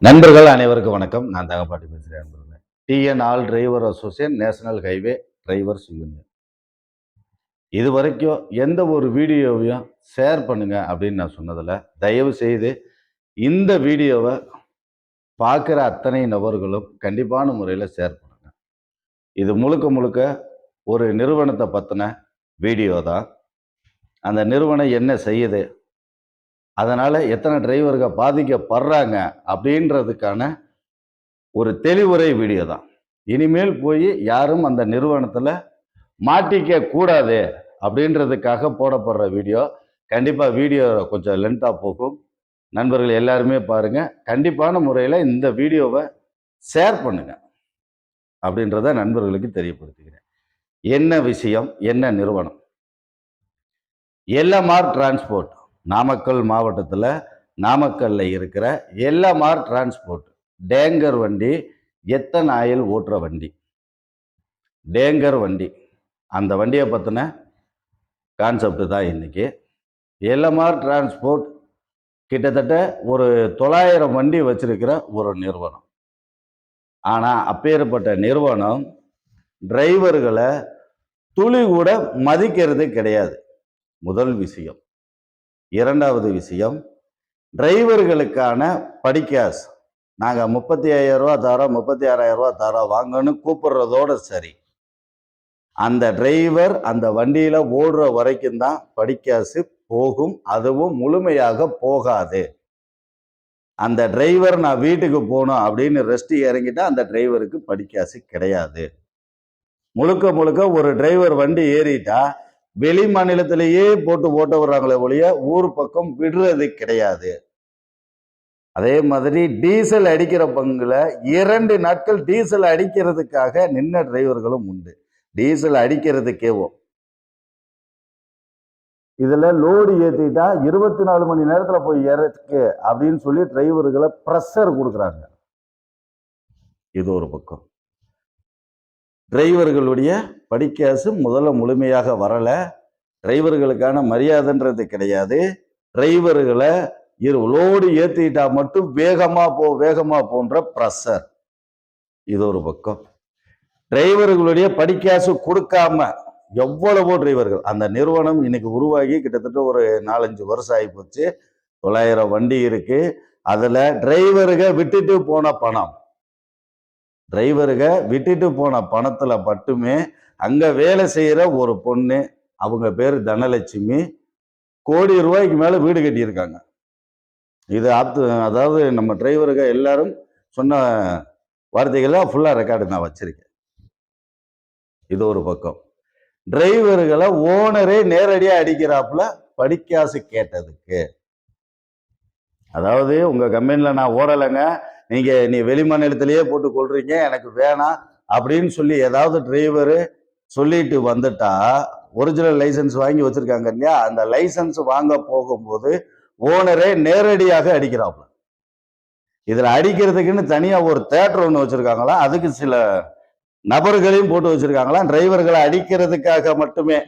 நண்பர்கள் அனைவருக்கும் வணக்கம். நான் தங்கப்பாட்டி பேசுகிறேன். நண்பர்களே, TN all driver association national highway drivers union இது வரைக்கும் எந்த ஒரு வீடியோவையும் ஷேர் பண்ணுங்க அப்படின்னு நான் சொன்னதில்ல. தயவு செய்து இந்த வீடியோவை பார்க்குற அத்தனை நபர்களும் கண்டிப்பான முறையில் ஷேர் பண்ணுங்க. இது முழுக்க முழுக்க ஒரு நிறுவனத்தை பற்றின வீடியோ தான். அந்த நிறுவனம் என்ன செய்யுது, அதனால் எத்தனை டிரைவர்கள் பாதிக்கப்படுறாங்க அப்படின்றதுக்கான ஒரு தெளிவுரை வீடியோ தான். இனிமேல் போய் யாரும் அந்த நிறுவனத்தில் மாட்டிக்க கூடாது அப்படின்றதுக்காக போடப்படுற வீடியோ. கண்டிப்பாக வீடியோ கொஞ்சம் லென்த்தாக போகும். நண்பர்கள் எல்லாருமே பாருங்க. கண்டிப்பான முறையில் இந்த வீடியோவை ஷேர் பண்ணுங்க அப்படின்றத நண்பர்களுக்கு தெரியப்படுத்துகிறேன். என்ன விஷயம், என்ன நிறுவனம்? எல்எம்ஆர் டிரான்ஸ்போர்ட், நாமக்கல் மாவட்டத்தில் நாமக்கல்ல இருக்கிற எல்எம்ஆர் டிரான்ஸ்போர்ட் டேங்கர் வண்டி, எத்தனை ஆயில் ஓட்டுற வண்டி, டேங்கர் வண்டி. அந்த வண்டியை பற்றின கான்செப்ட் தான் இன்னைக்கு. எல்எம்ஆர் டிரான்ஸ்போர்ட் கிட்டத்தட்ட ஒரு 900 வண்டி வச்சிருக்கிற ஒரு நிறுவனம். ஆனால் அப்பேற்பட்ட நிறுவனம் டிரைவர்களை துளி கூட மதிக்கிறது கிடையாது. முதல் விஷயம். இரண்டாவது விஷயம், டிரைவர்களுக்கான படிக்காசு நாங்கள் 35,000 ரூபா தரோம், 36,000 ரூபா தரோம் வாங்கன்னு கூப்பிடுறதோட சரி, அந்த டிரைவர் அந்த வண்டியில ஓடுற வரைக்கும் தான் படிக்காசு போகும். அதுவும் முழுமையாக போகாது. அந்த டிரைவர் நான் வீட்டுக்கு போகணும் அப்படின்னு ரெஸ்ட் இறங்கிட்டா அந்த டிரைவருக்கு படிக்காசு கிடையாது. முழுக்க முழுக்க ஒரு டிரைவர் வண்டி ஏறிட்டா வெளி மாநிலத்திலேயே போட்டு ஓட்ட வர்றாங்களே ஒழிய ஊர் பக்கம் விடுறது கிடையாது. அதே மாதிரி டீசல் அடிக்கிற பங்குல 2 நாட்கள் டீசல் அடிக்கிறதுக்காக நின்ன டிரைவர்களும் உண்டு. டீசல் அடிக்கிறதுக்கேவும் இதுல லோடு ஏத்திட்டா 24 மணி நேரத்துல போய் இறக்கு அப்படின்னு சொல்லி டிரைவர்களை பிரஷர் கொடுக்குறாங்க. இது ஒரு பக்கம். டிரைவர்களுடைய படிக்காசு முதல்ல முழுமையாக வரல. டிரைவர்களுக்கான மரியாதைன்றது கிடையாது. டிரைவர்களை லோடு ஏத்திட்டா மட்டும் வேகமா போன்ற பிரஷர். இது ஒரு பக்கம். டிரைவர்களுடைய படிக்காசு கொடுக்காம எவ்வளவோ டிரைவர்கள் அந்த நிறுவனம் இன்னைக்கு உருவாகி கிட்டத்தட்ட ஒரு 4-5 வருஷம் ஆகி போச்சு. 900 வண்டி இருக்கு. அதுல டிரைவருக விட்டுட்டு போன பணத்துல மட்டுமே அங்க வேலை செய்யற ஒரு பொண்ணு, அவங்க பேரு தனலட்சுமி, கோடி ரூபாய்க்கு மேல வீடு கட்டியிருக்காங்க. இது அதாவது நம்ம டிரைவருக எல்லாரும் சொன்ன வார்த்தைகளை ஃபுல்லா ரெக்கார்டு நான் வச்சிருக்கேன். இது ஒரு பக்கம். டிரைவர்களை ஓனரே நேரடியா அடிக்கிறாப்புல படிக்காசு கேட்டதுக்கு. அதாவது உங்க கம்பெனில நான் ஓடலைங்க, நீ வெளி மாநிலத்திலேயே போட்டு கொள்றீங்க, எனக்கு வேணாம் அப்படின்னு சொல்லி ஏதாவது டிரைவரு சொல்லிட்டு வந்துட்டா, ஒரிஜினல் லைசன்ஸ் வாங்கி வச்சிருக்காங்க இல்லையா, அந்த லைசன்ஸ் வாங்க போகும்போது ஓனரே நேரடியாக அடிக்கிறாப்புல. இதுல அடிக்கிறதுக்குன்னு தனியா ஒரு தேட்டர் ஒன்று வச்சிருக்காங்களா, அதுக்கு சில நபர்களையும் போட்டு வச்சிருக்காங்களா டிரைவர்களை அடிக்கிறதுக்காக மட்டுமே.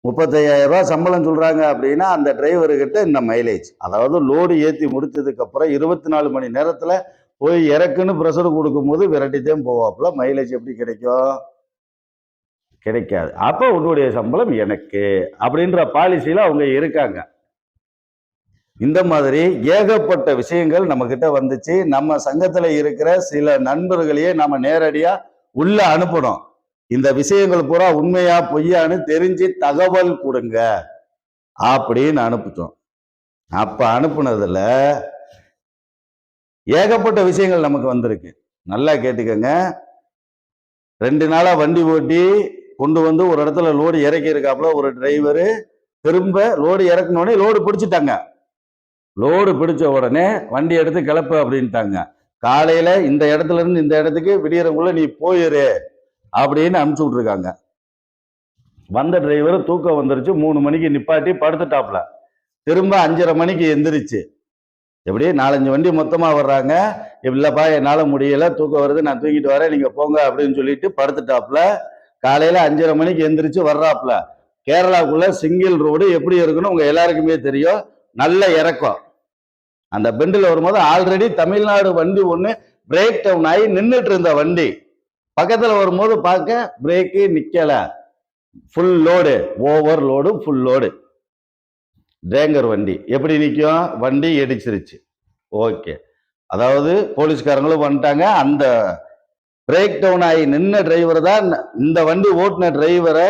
35,000 ரூபாய் சம்பளம் சொல்றாங்க அப்படின்னா அந்த டிரைவர்கிட்ட இந்த மைலேஜ், அதாவது லோடு ஏற்றி முடிச்சதுக்கு அப்புறம் 24 மணி நேரத்துல போய் இறக்குன்னு ப்ரெஷர் கொடுக்கும் போது விரட்டித்தான் போவாப்புல. மைலேஜ் எப்படி கிடைக்கும்? கிடைக்காது. அப்ப உன்னுடைய சம்பளம் எனக்கு அப்படின்ற பாலிசியில அவங்க இருக்காங்க. இந்த மாதிரி ஏகப்பட்ட விஷயங்கள் நம்ம கிட்ட வந்துச்சு. நம்ம சங்கத்துல இருக்கிற சில நண்பர்களையே நம்ம நேரடியா உள்ள அனுப்பணும். இந்த விஷயங்கள் பூரா உண்மையா பொய்யான்னு தெரிஞ்சு தகவல் கொடுங்க அப்படின்னு அனுப்பிட்டோம். அப்ப அனுப்புனதுல ஏகப்பட்ட விஷயங்கள் நமக்கு வந்திருக்கு. நல்லா கேட்டுக்கங்க. 2 நாளா வண்டி ஓட்டி கொண்டு வந்து ஒரு இடத்துல லோடு இறக்கி இருக்காப்புல ஒரு டிரைவரு. திரும்ப லோடு இறக்கணுன்னே லோடு பிடிச்சிட்டாங்க. லோடு பிடிச்ச உடனே வண்டி எடுத்து கிளப்பு அப்படின்ட்டாங்க. காலையில இந்த இடத்துல இருந்து இந்த இடத்துக்கு விடியறக்குள்ள நீ போயிரு அப்படின்னு அனுப்பிச்சு விட்டுருக்காங்க. வந்த டிரைவர் தூக்கம் வந்துருச்சு. 3 மணிக்கு நிப்பாட்டி படுத்துட்டாப்ல. திரும்ப 5:30 மணிக்கு எந்திரிச்சு, எப்படி 4-5 வண்டி மொத்தமா வர்றாங்க. இல்லப்பா என்னால முடியல, தூக்கம் வருது, நான் தூக்கிட்டு வரேன், நீங்க போங்க அப்படின்னு சொல்லிட்டு படுத்துட்டாப்ல. காலையில 5:30 மணிக்கு எந்திரிச்சு வர்றாப்ல. கேரளாக்குள்ள சிங்கிள் ரோடு எப்படி இருக்குன்னு உங்க எல்லாருக்குமே தெரியும். நல்ல இறக்கம். அந்த பெண்டில் வரும்போது ஆல்ரெடி தமிழ்நாடு வண்டி ஒன்று பிரேக் டவுன் ஆகி நின்றுட்டு இருந்த வண்டி பக்கத்துல வரும்போது பார்க்க பிரேக்கு நிக்கல, full load, over load, full load. Tanker வண்டி எப்படி நிற்கும்? வண்டி இடிச்சிருச்சு. ஓகே, அதாவது போலீஸ்காரங்களும் வந்துட்டாங்க. அந்த பிரேக் டவுன் ஆகி நின்ன டிரைவர் தான் இந்த வண்டி ஓட்டின டிரைவரை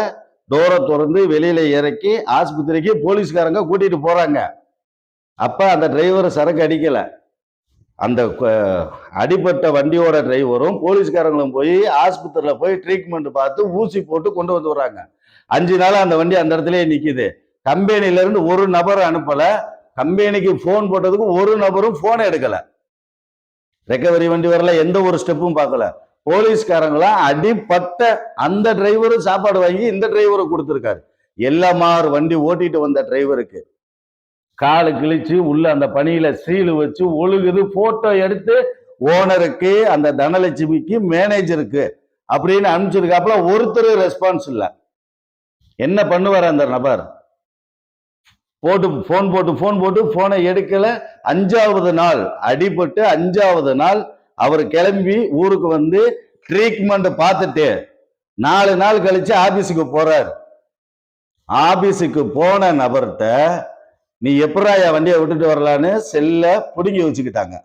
டோரை திறந்து வெளியில இறக்கி ஆஸ்பத்திரிக்கு போலீஸ்காரங்க கூட்டிட்டு போறாங்க. அப்ப அந்த டிரைவர் சரக்கு அடிக்கல. அந்த அடிப்பட்ட வண்டியோட டிரைவரும் போலீஸ்காரங்களும் போய் ஆஸ்பத்திரியில போய் ட்ரீட்மெண்ட் பார்த்து ஊசி போட்டு கொண்டு வந்து வர்றாங்க. 5 நாள் அந்த வண்டி அந்த இடத்துலயே நிக்குது. கம்பெனில இருந்து ஒரு நபர் அனுப்பல. கம்பெனிக்கு போன் போட்டதுக்கு ஒரு நபரும் போன் எடுக்கல. ரெக்கவரி வண்டி வரல, எந்த ஒரு ஸ்டெப்பும் பார்க்கல. போலீஸ்காரங்களாம் அடிப்பட்ட அந்த டிரைவரும் சாப்பாடு வாங்கி இந்த டிரைவருக்கு கொடுத்துருக்காரு. எல்எம்ஆர் வண்டி ஓட்டிட்டு வந்த டிரைவருக்கு காலு கிழிச்சு உள்ள அந்த பணியில சீலு வச்சு ஒழுகுது. போட்டோ எடுத்து ஓனருக்கு, அந்த தனலட்சுமிக்கு, மேனேஜருக்கு அப்படின்னு அனுப்பிச்சிருக்காப்புல. ஒருத்தர் ரெஸ்பான்ஸ் இல்லை. என்ன பண்ணுவார் அந்த நபர்? போன் போட்டு போனை எடுக்கல. 5வது நாள் அடிபட்டு 5வது நாள் அவர் கிளம்பி ஊருக்கு வந்து ட்ரீட்மெண்ட் பார்த்துட்டு 4 நாள் கழிச்சு ஆபீஸுக்கு போறார். ஆபீஸுக்கு போன நபர்கிட்ட நீ எப்படா வண்டியை விட்டுட்டு வரலான்னு செல்ல புடுங்கி வச்சுக்கிட்டாங்க.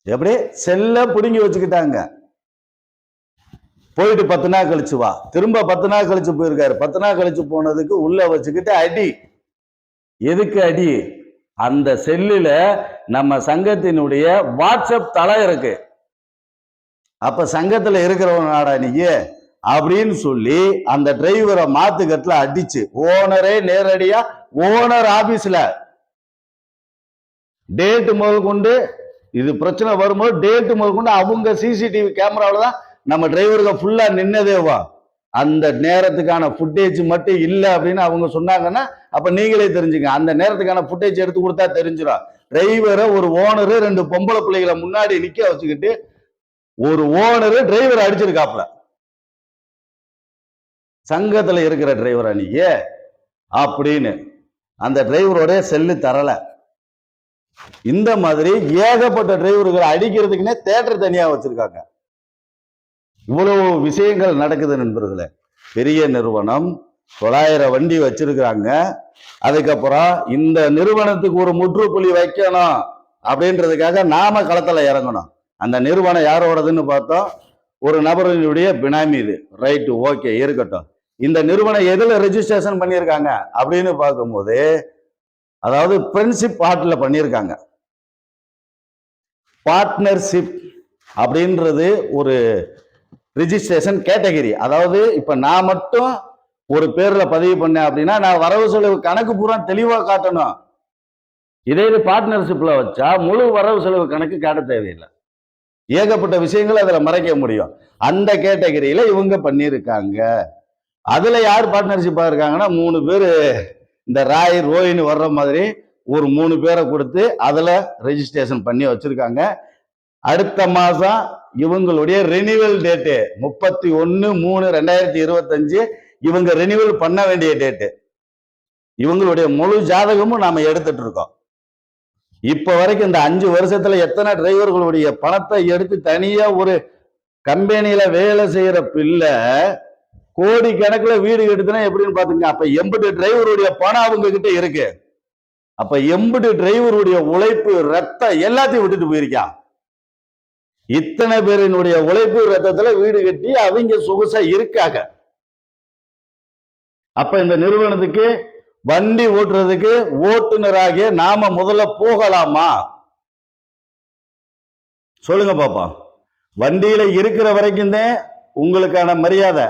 எப்படி? செல்ல புடுங்கி வச்சுக்கிட்டாங்க. போயிட்டு 10 நாள் கழிச்சு வா, திரும்ப 10 நாள் கழிச்சு போயிருக்காரு. 10 நாள் கழிச்சு போனதுக்கு உள்ள வச்சுக்கிட்டு அடி. எதுக்கு அடி? அந்த செல்லுல நம்ம சங்கத்தினுடைய வாட்ஸ்அப் தலை இருக்கு. அப்ப சங்கத்துல இருக்கிறவனாடா நீ அப்படின்னு சொல்லி அந்த டிரைவரை மாத்துக்கட்டுல அடிச்சு ஓனரே நேரடியா ஓனர் ஆபீஸ்ல டேட் முதல் கொண்டு இது பிரச்சனை வரும்போது டேட் முதல் கொண்டு அவங்க சிசிடிவி கேமராவில தான் நம்ம டிரைவருக்கு ஃபுல்லா நின்னதேவா. அந்த நேரத்துக்கான ஃபுட்டேஜ் மட்டும் இல்லை அப்படின்னு அவங்க சொன்னாங்கன்னா அப்ப நீங்களே தெரிஞ்சுங்க. அந்த நேரத்துக்கான ஃபுட்டேஜ் எடுத்து கொடுத்தா தெரிஞ்சிடும். டிரைவரை ஒரு ஓனரு 2 பொம்பளை பிள்ளைகளை முன்னாடி நிக்க வச்சுக்கிட்டு ஒரு ஓனரு டிரைவர் அடிச்சிருக்காப்ல. சங்கத்துல இருக்கிற டிரைவரா நீ அப்படின்னு அந்த டிரைவரோட செல்லு தரல. இந்த மாதிரி ஏகப்பட்ட டிரைவர்களை அடிக்கிறதுக்குன்னே தேட்டர் தனியா வச்சிருக்காங்க. இவ்வளவு விஷயங்கள் நடக்குது நண்பர்களே. பெரிய நிறுவனம் 900 வண்டி வச்சிருக்கிறாங்க. அதுக்கப்புறம் இந்த நிறுவனத்துக்கு ஒரு முற்றுப்புள்ளி வைக்கணும் அப்படின்றதுக்காக நாம களத்துல இறங்கணும். அந்த நிறுவனம் யாரோடதுன்னு பார்த்தோம், ஒரு நபரினுடைய பினாமி. இது ரைட்டு, ஓகே, இருக்கட்டும். இந்த நிறுவனம் எதுல ரெஜிஸ்ட்ரேஷன் பண்ணியிருக்காங்க அப்படின்னு பார்க்கும்போது, அதாவது ஃப்ரெண்ட்ஷிப் ஆர்ட்ல பண்ணியிருக்காங்க. பார்ட்னர்ஷிப் அப்படின்றது ஒரு ரிஜிஸ்ட்ரேஷன் கேட்டகரி. அதாவது இப்ப நான் மட்டும் ஒரு பேர்ல பதிவு பண்ணேன் அப்படின்னா நான் வரவு செலவு கணக்கு பூரா தெளிவா காட்டணும். இதே இது பார்ட்னர்ஷிப்ல வச்சா முழு வரவு செலவு கணக்கு காட்ட தேவையில்லை. ஏகப்பட்ட விஷயங்களை அதுல மறைக்க முடியும். அந்த கேட்டகரியில இவங்க பண்ணியிருக்காங்க. அதுல யார் பார்ட்னர்ஷிப்பா இருக்காங்கன்னா 3 பேர் இந்த ராய் ரோயின்னு வர்ற மாதிரி ஒரு 3 பேரை கொடுத்து அதுல ரெஜிஸ்ட்ரேஷன் பண்ணி வச்சிருக்காங்க. அடுத்த மாசம் இவங்களுடைய ரெனிவல் டேட்டு 31/3/2025 இவங்க ரெனிவல் பண்ண வேண்டிய டேட்டு. இவங்களுடைய முழு ஜாதகமும் நாம எடுத்துட்டு இருக்கோம். இப்ப வரைக்கும் இந்த 5 வருஷத்துல எத்தனை டிரைவர்களுடைய பணத்தை எடுத்து தனியா ஒரு கம்பெனியில வேலை செய்யற பிள்ளை கோடி கணக்குல வீடு கட்டுதுன்னா எப்படின்னு பாத்துங்க. அப்ப 80 டிரைவருடைய பணம் அவங்க கிட்ட இருக்கு. அப்ப 80 டிரைவருடைய உழைப்பு, ரத்தம் எல்லாத்தையும் விட்டுட்டு போயிருக்கான். இத்தனை பேரினுடைய உழைப்பு ரத்தத்துல வீடு கட்டி அவங்க சொகுசா இருக்காங்க. அப்ப இந்த நிறுவனத்துக்கு வண்டி ஓட்டுறதுக்கு ஓட்டுநராகிய நாம முதல்ல போகலாமா? சொல்லுங்க பாப்பா. வண்டியில இருக்கிற வரைக்கும் தான் உங்களுக்கான மரியாதை.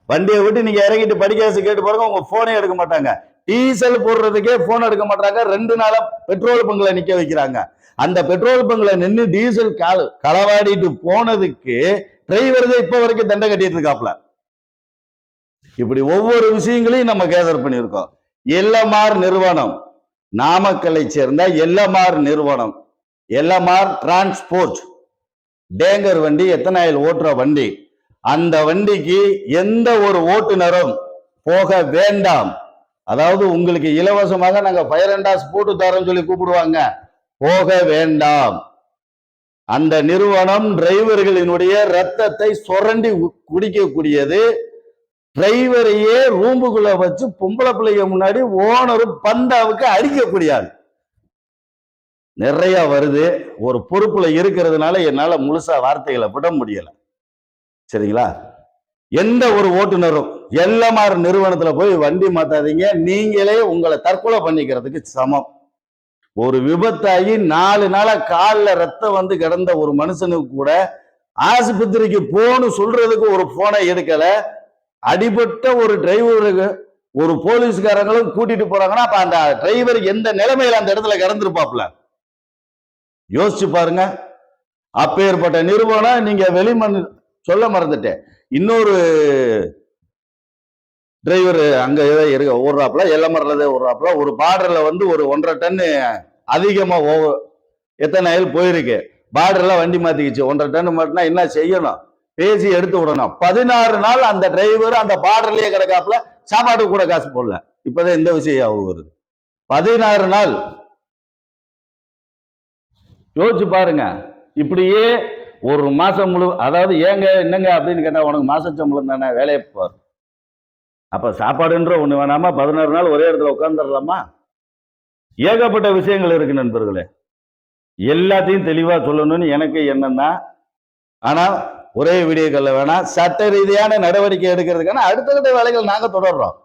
வண்டியை விட்டு நீங்க இறங்கிட்டு படிக்காசு கேட்டு பாருங்க, உங்க போனே எடுக்க மாட்டாங்க. டீசல் போடுறதுக்கே போன் எடுக்க மாட்டாங்க. 2 நாளா பெட்ரோல் பங்குல நிக்க வைக்கிறாங்க. அந்த பெட்ரோல் பங்குல நின்று டீசல் களவாடிட்டு போனதுக்கு டிரைவர் தான் இப்ப வரைக்கும் தண்டை கட்டிட்டு இருக்காப்ல. இப்படி ஒவ்வொரு விஷயங்களையும் நம்ம கேதர் பண்ணியிருக்கோம். எல்எம்ஆர் நிறுவனம், நாமக்கல்லை சேர்ந்த எல்எம்ஆர் நிறுவனம், எல்எம்ஆர் டிரான்ஸ்போர்ட், டேங்கர் வண்டி, எத்தனாயில் ஓட்டுற வண்டி. அந்த வண்டிக்கு எந்த ஒரு ஓட்டுநரும் போக வேண்டாம். அதாவது உங்களுக்கு இலவசமாக நாங்க ஃபயர் அண்ட் டாஸ் போட்டு தரோம்னு சொல்லி கூப்பிடுவாங்க. போக வேண்டாம். அந்த நிறுவனம் டிரைவர்களினுடைய ரத்தத்தை சுரண்டி குடிக்கக்கூடியது. டிரைவரையே ரூமுக்குள்ள வச்சு பொம்பளை பிள்ளைங்க முன்னாடி ஓனர் பந்தாவுக்கு அடிக்கக்கூடியது நிறைய வருது. ஒரு பொறுப்புல இருக்கிறதுனால என்னால முழுசா வார்த்தைகளை விட முடியல. சரிங்களா? எந்த ஒரு ஓட்டுநரும் எல்எம்ஆர் நிறுவனத்துல போய் வண்டி மாத்தாதீங்க. நீங்களே உங்களை தற்கொலை பண்ணிக்கிறதுக்கு சமம். ஒரு விபத்தாகி 4 நாளா காலில் ரத்தம் வந்து கிடந்த ஒரு மனுஷனுக்கு கூட ஆஸ்பத்திரிக்கு போன்னு சொல்றதுக்கு ஒரு போனை எடுக்கல. அடிபட்ட ஒரு டிரைவருக்கு ஒரு போலீஸ்காரங்களும் கூட்டிட்டு போறாங்கன்னா அப்ப அந்த டிரைவர் எந்த நிலைமையில அந்த இடத்துல கிடந்திருப்பாப்ல யோசிச்சு பாருங்க. அப்பேற்பட்ட நிறுவனம் நீங்க வெளிமண் சொல்ல மறந்துட்டேன். இன்னொரு டிரைவர் அங்க இருக்க ஓடுறாப்புல எல்லமர்ல ஓடுறாப்புல ஒரு பார்டர்ல வந்து ஒரு 1.5 டன் அதிகமா எத்தனை ஆயில் போயிருக்கு. பார்டர்ல வண்டி மாத்திக்கிச்சு. 1.5 டன் மாட்டினா என்ன செய்யணும்? பேசி எடுத்து விடணும். 16 நாள் அந்த டிரைவர் அந்த பார்டர்லயே கிடக்காப்புல சாப்பாடு கூட காசு போடல. இப்பதான் இந்த விஷயம் வருது. 16 நாள் யோசிச்சு பாருங்க. இப்படியே ஒரு மாசம் முழு, அதாவது ஏங்க என்னங்க அப்படின்னு கேட்டா உனக்கு மாச சம்பளம் தானே, வேலையை போற. அப்ப சாப்பாடுன்ற ஒண்ணு வேணாமா? 16 நாள் ஒரே இடத்துல உட்கார்ந்துடலாமா? ஏகப்பட்ட விஷயங்கள் இருக்கு நண்பர்களே. எல்லாத்தையும் தெளிவா சொல்லணும்னு எனக்கு எண்ணம் தான். ஆனா ஒரே வீடியோக்கள்ல வேணாம், சட்ட ரீதியான நடவடிக்கை எடுக்கிறதுக்கான அடுத்த கட்ட வேலைகள் நாங்க தொடர்றோம்.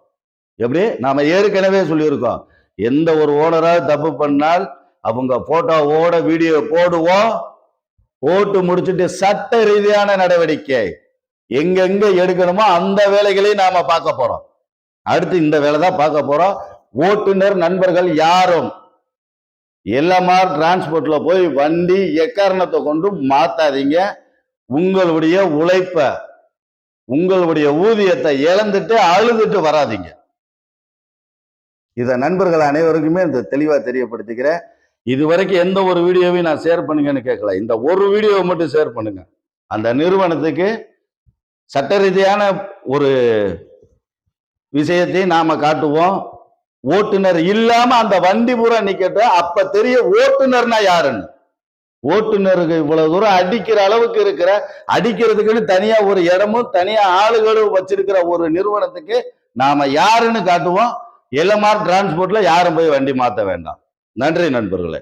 எப்படி நாம ஏற்கனவே சொல்லியிருக்கோம், எந்த ஒரு ஓனரா தப்பு பண்ணால் அவங்க போட்டோவோட வீடியோ போடுவோம். போட்டு முடிச்சுட்டு சட்ட ரீதியான நடவடிக்கை எங்கெங்க எடுக்கணுமோ அந்த வேலைகளையும் நாம பார்க்க போறோம். அடுத்து இந்த வேலை தான் பார்க்க போறோம். ஓட்டுநர் நண்பர்கள் யாரும் எல்எம்ஆர் டிரான்ஸ்போர்ட்ல போய் வண்டி எக்காரணத்தை கொண்டு மாத்தாதீங்க. உங்களுடைய உழைப்ப, உங்களுடைய ஊதியத்தை இழந்துட்டு அழுதுட்டு வராதிங்க. இத நண்பர்கள் அனைவருக்குமே இந்த தெளிவா தெரியப்படுத்திக்கிறேன். இதுவரைக்கும் எந்த ஒரு வீடியோவையும் நான் ஷேர் பண்ணுங்கன்னு கேட்கல. இந்த ஒரு வீடியோவை மட்டும் ஷேர் பண்ணுங்க. அந்த நிறுவனத்துக்கு சட்ட ரீதியான ஒரு விஷயத்தையும் நாம காட்டுவோம். ஓட்டுநர் இல்லாம அந்த வண்டி பூரா நிக்கட்டும். அப்ப தெரிய ஓட்டுநர்னா யாருன்னு. ஓட்டுநருக்கு இவ்வளவு தூரம் அடிக்கிற அளவுக்கு இருக்கிற, அடிக்கிறதுக்குன்னு தனியா ஒரு இடமும் தனியா ஆளுகளும் வச்சிருக்கிற ஒரு நிறுவனத்துக்கு நாம யாருன்னு காட்டுவோம். எல்எம்ஆர் டிரான்ஸ்போர்ட்ல யாரும் போய் வண்டி மாத்த வேண்டாம். நன்றி நண்பர்களே.